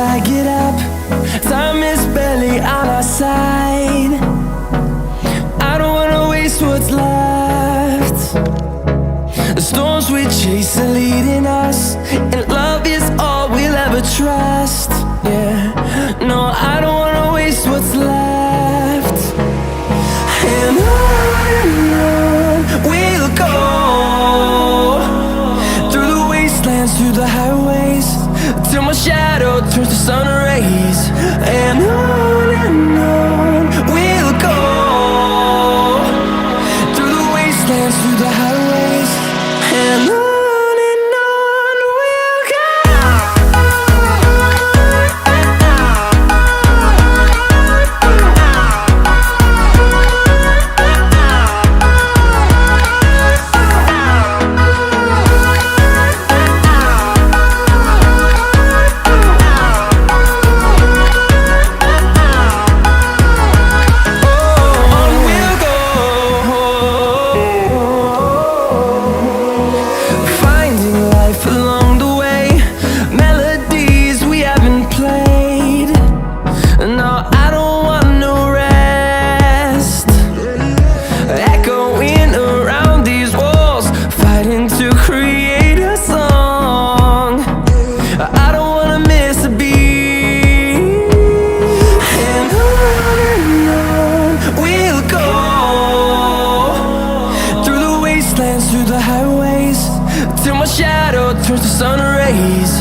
I get up. Time is barely on our side. I don't wanna waste what's left. The storms we chase are leading us, and love is all we'll ever trust. Yeah, no, I don't wanna waste what's left. And on we'll go, through the wastelands, through the highways, till my shadow turns to sun rays. And on we'll go, through the wastelands, through the highways, and on we'll go. Through the highways, till my shadow turns to sun rays.